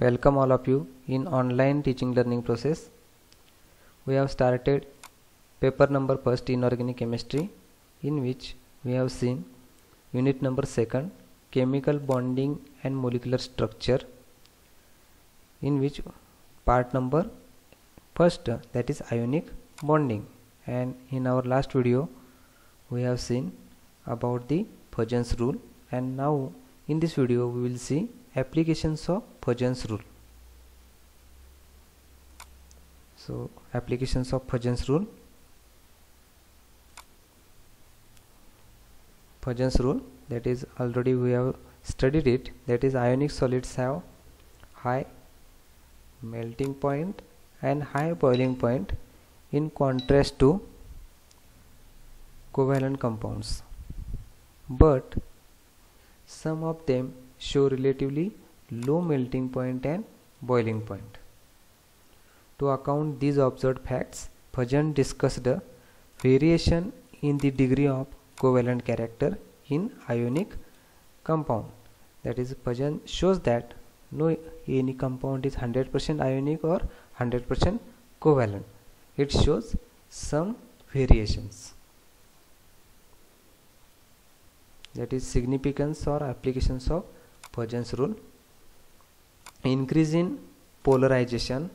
Welcome all of you in online teaching learning process. We have started paper number first in organic chemistry, in which we have seen unit number second, chemical bonding and molecular structure, in which part number first, that is ionic bonding, and in our last video we have seen about the Paget's rule, and now in this video we will see applications of Paget's rule. So applications of Paget's rule. Paget's rule, that is already we have studied it, that is ionic solids have high melting point and high boiling point in contrast to covalent compounds, but some of them show relatively low melting point and boiling point. To account these observed facts, Paget discussed a variation in the degree of covalent character in ionic compound. That is, Paget shows that no any compound is 100% ionic or 100% covalent. It shows some variations. That is significance or applications of Paget's rule. Increase in polarization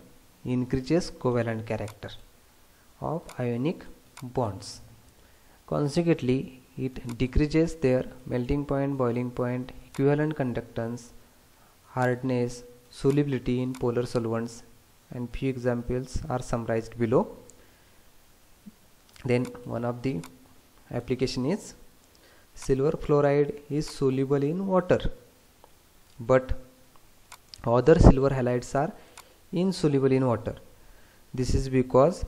increases covalent character of ionic bonds. Consequently, it decreases their melting point, boiling point, equivalent conductance, hardness, solubility in polar solvents, and few examples are summarized below. Then one of the application is silver fluoride is soluble in water, but other silver halides are insoluble in water. This is because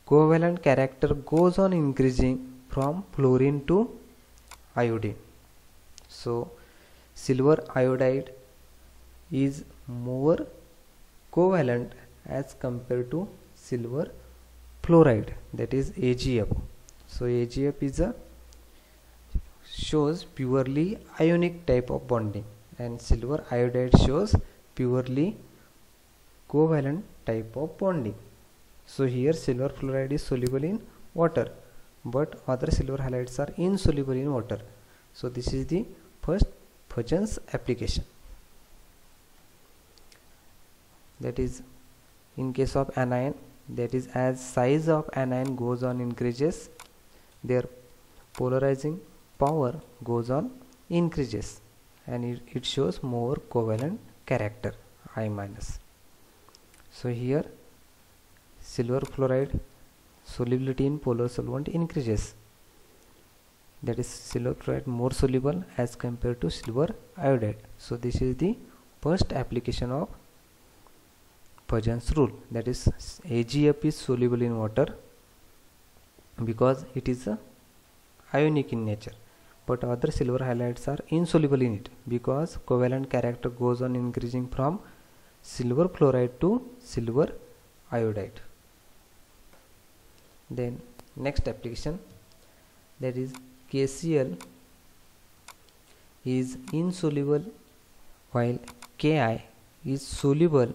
covalent character goes on increasing from fluorine to iodine. So silver iodide is more covalent as compared to silver fluoride, that is AgF. So AgF is a shows purely ionic type of bonding, and silver iodide shows purely covalent type of bonding. So here silver fluoride is soluble in water, but other silver halides are insoluble in water. So this is the first Paget's application. That is, in case of anion, that is, as size of anion goes on increases, their polarizing power goes on increases, and it shows more covalent character, I minus. So here silver fluoride solubility in polar solvent increases, that is silver fluoride more soluble as compared to silver iodide. So this is the first application of Paget's rule, that is AgF is soluble in water because it is ionic in nature, but other silver halides are insoluble in it because covalent character goes on increasing from silver fluoride to silver iodide. Then next application, that is KCl is insoluble while Ki is soluble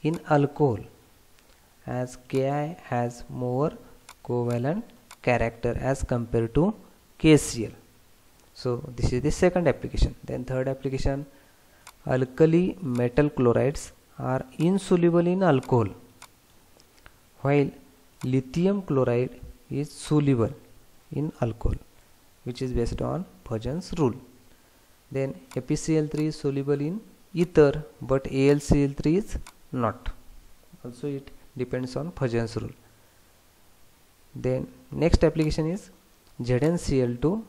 in alcohol, as Ki has more covalent character as compared to KCl. So this is the second application. Then third application, alkali metal chlorides are insoluble in alcohol, while lithium chloride is soluble in alcohol, which is based on Paget's rule. Then FeCl3 is soluble in ether, but AlCl3 is not. Also it depends on Paget's rule. Then next application is ZnCl2,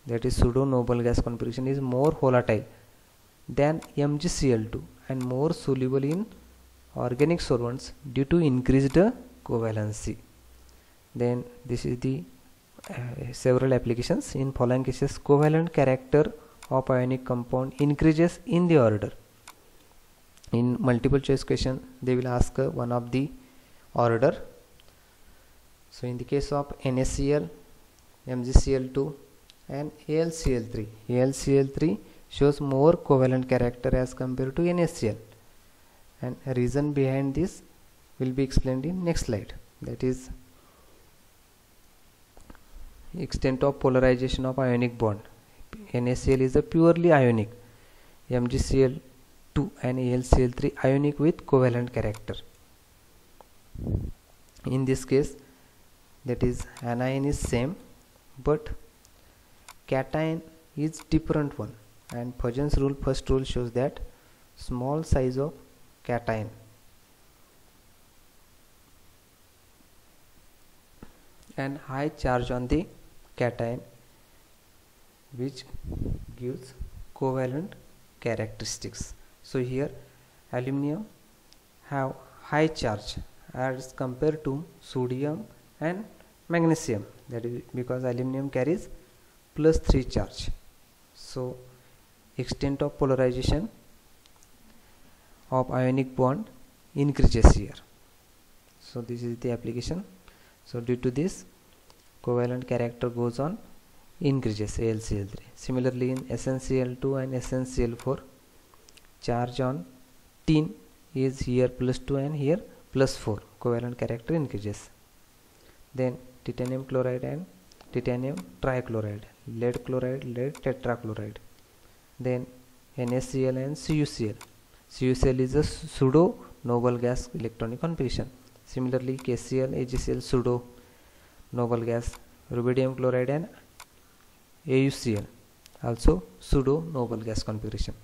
that is pseudo noble gas configuration, is more volatile than MgCl2 and more soluble in organic solvents due to increased covalency. Then this is the several applications. In following cases, covalent character of ionic compound increases in the order. In multiple choice question they will ask one of the order. So in the case of NaCl, MgCl2 and AlCl3 shows more covalent character as compared to NaCl, and a reason behind this will be explained in next slide. That is extent of polarization of ionic bond. NaCl is a purely ionic, MgCl2 and AlCl3 ionic with covalent character. In this case, that is anion is same but cation is different one, and Poisson's rule, first rule, shows that small size of cation and high charge on the cation, which gives covalent characteristics. So here aluminum have high charge as compared to sodium and magnesium, that is because aluminum carries +3 charge. So extent of polarization of ionic bond increases here. So this is the application. So due to this, covalent character goes on increases AlCl3. Similarly in SnCl2 and SnCl4, charge on tin is here +2 and here +4, covalent character increases. Then titanium chloride and titanium trichloride, lead chloride, lead tetrachloride. Then NaCl and CuCl. CuCl is a pseudo noble gas electronic configuration. Similarly KCl, AgCl pseudo noble gas. Rubidium chloride and AuCl also pseudo noble gas configuration.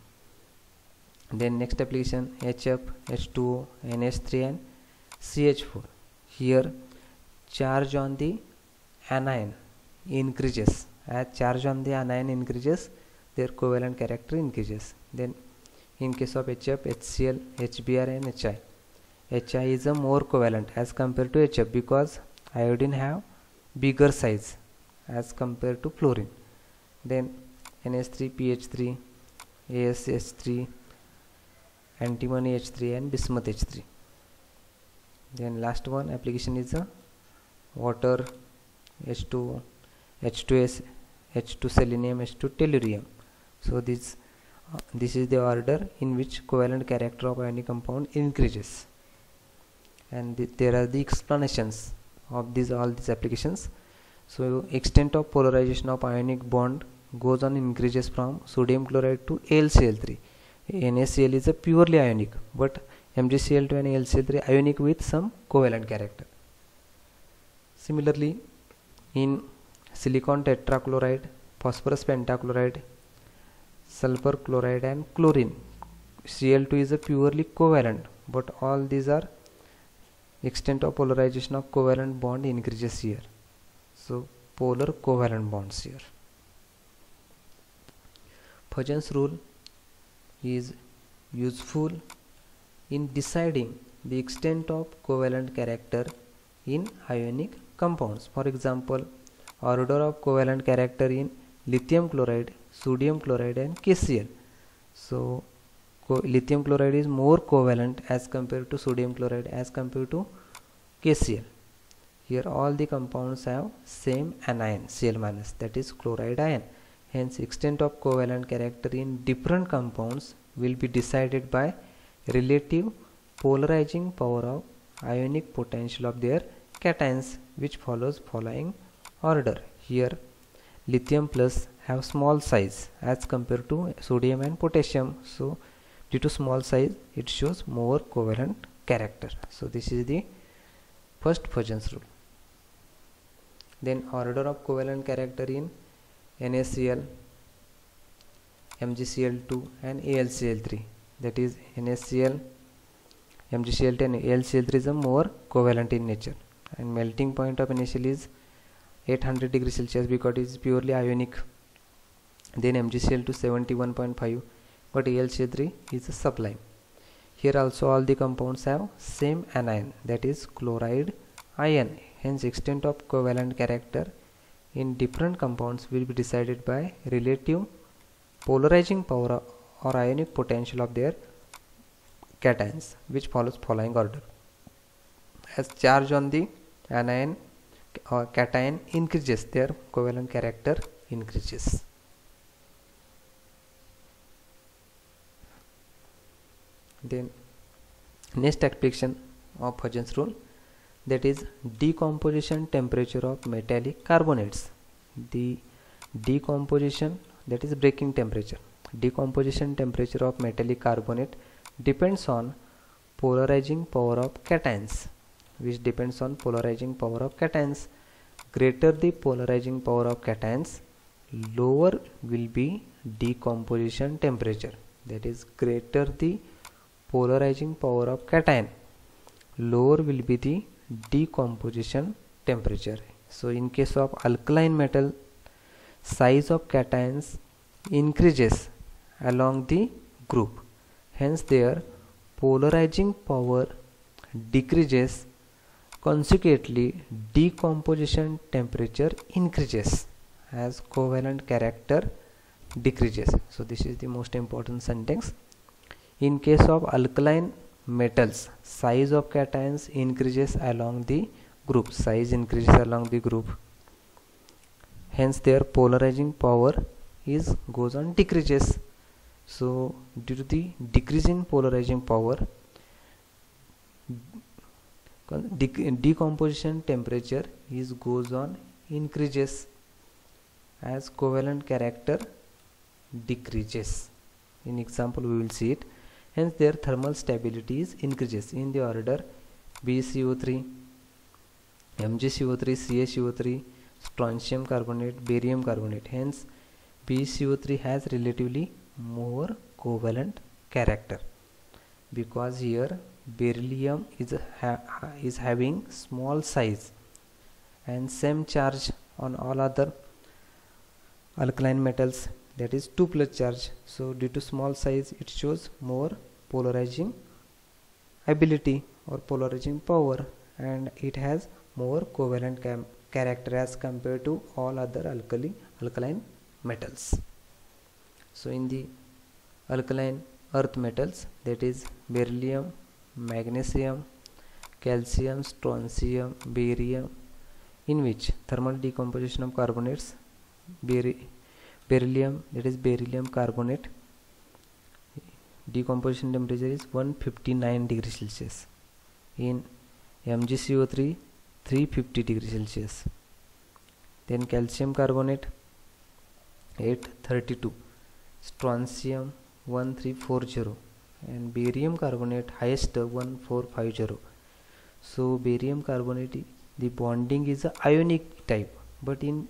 Then next application, HF, H2O, NH3 and CH4. Here charge on the anion increases. As charge on the anion increases, their covalent character increases. Then in case of HF, HCl, HBr and HI, HI is a more covalent as compared to HF because iodine have bigger size as compared to fluorine. Then NH3, PH3, ASH3, antimony H3 and bismuth H3. Then last one application is a water, H2, H2S, H2 selenium, H2 tellurium. So this is the order in which covalent character of ionic compound increases, and there are the explanations of all these applications. So extent of polarization of ionic bond goes on increases from sodium chloride to AlCl3. NaCl is a purely ionic, but MgCl2 and AlCl3 ionic with some covalent character. Similarly, in silicon tetrachloride, phosphorus pentachloride, sulfur chloride and chlorine, Cl2 is a purely covalent, but all these are extent of polarization of covalent bond increases here. So polar covalent bonds here. Poisson's rule is useful in deciding the extent of covalent character in ionic compounds. For example, order of covalent character in lithium chloride, sodium chloride and KCl. So lithium chloride is more covalent as compared to sodium chloride as compared to KCl. Here all the compounds have same anion, Cl-, that is chloride ion. Hence extent of covalent character in different compounds will be decided by relative polarizing power of ionic potential of their cations, which follows following order. Here lithium plus have small size as compared to sodium and potassium, so due to small size it shows more covalent character. So this is the first Poisson's rule. Then order of covalent character in NaCl, MgCl2 and AlCl3, that is NaCl, MgCl2 and AlCl3 is a more covalent in nature, and melting point of NaCl is 800 degrees Celsius because it is purely ionic. Then MgCl2 71.5, but AlCl3 is a sublime. Here also all the compounds have same anion, that is chloride ion. Hence extent of covalent character in different compounds will be decided by relative polarizing power or ionic potential of their cations, which follows following order. As charge on the anion or cation increases, their covalent character increases. Then Next application of Huygens rule, that is decomposition temperature of metallic carbonates. The decomposition, that is breaking temperature, decomposition temperature of metallic carbonate depends on polarizing power of cations, which depends on polarizing power of cations. Greater the polarizing power of cations, lower will be decomposition temperature. That is, greater the polarizing power of cation, lower will be the decomposition temperature. So in case of alkaline metal, size of cations increases along the group, hence their polarizing power decreases. Consequently, decomposition temperature increases as covalent character decreases. So this is the most important sentence. In case of alkaline metals, size of cations increases along the group, size increases along the group, hence their polarizing power is goes on decreases. So due to the decrease in polarizing power, decomposition temperature is goes on increases as covalent character decreases. In example we will see it. Hence their thermal stability is increases in the order BeCO3, MgCO3, CaCO3, strontium carbonate, barium carbonate. Hence BeCO3 has relatively more covalent character, because here beryllium is having small size and same charge on all other alkaline metals, that is 2+ charge. So due to small size, it shows more polarizing ability or polarizing power, and it has more covalent character as compared to all other alkaline metals. So in the alkaline earth metals, that is beryllium, magnesium, calcium, strontium, barium, in which thermal decomposition of carbonates, beryllium, that is beryllium carbonate, decomposition temperature is 159 degrees Celsius. In MgCO3, 350 degrees Celsius. Then calcium carbonate 832, strontium 1340, and barium carbonate highest 1450. So barium carbonate, the bonding is a ionic type, but in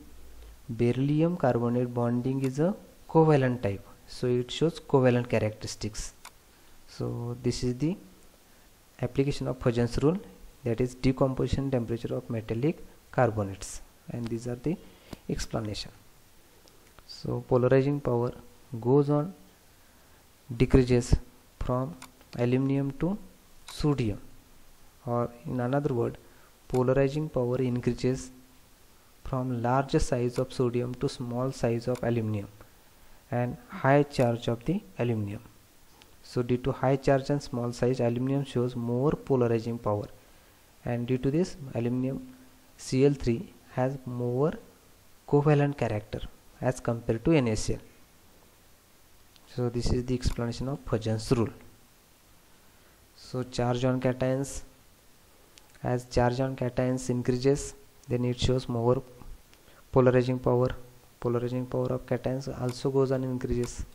beryllium carbonate bonding is a covalent type, so it shows covalent characteristics. So this is the application of Huygens rule, that is decomposition temperature of metallic carbonates, and these are the explanation. So polarizing power goes on decreases from aluminum to sodium, or in another word, polarizing power increases from large size of sodium to small size of aluminum and high charge of the aluminum. So due to high charge and small size, aluminum shows more polarizing power, and due to this, aluminum Cl3 has more covalent character as compared to NaCl. So this is the explanation of Huygens rule. So charge on cations, as charge on cations increases, then it shows more polarizing power. Polarizing power of cations also goes on increases.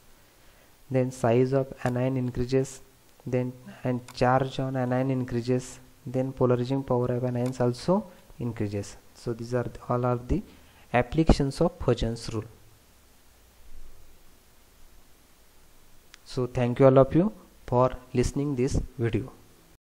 Then size of anion increases, then and charge on anion increases, then polarizing power of anions also increases. So these are all of the applications of Huygens rule. So thank you all of you for listening this video.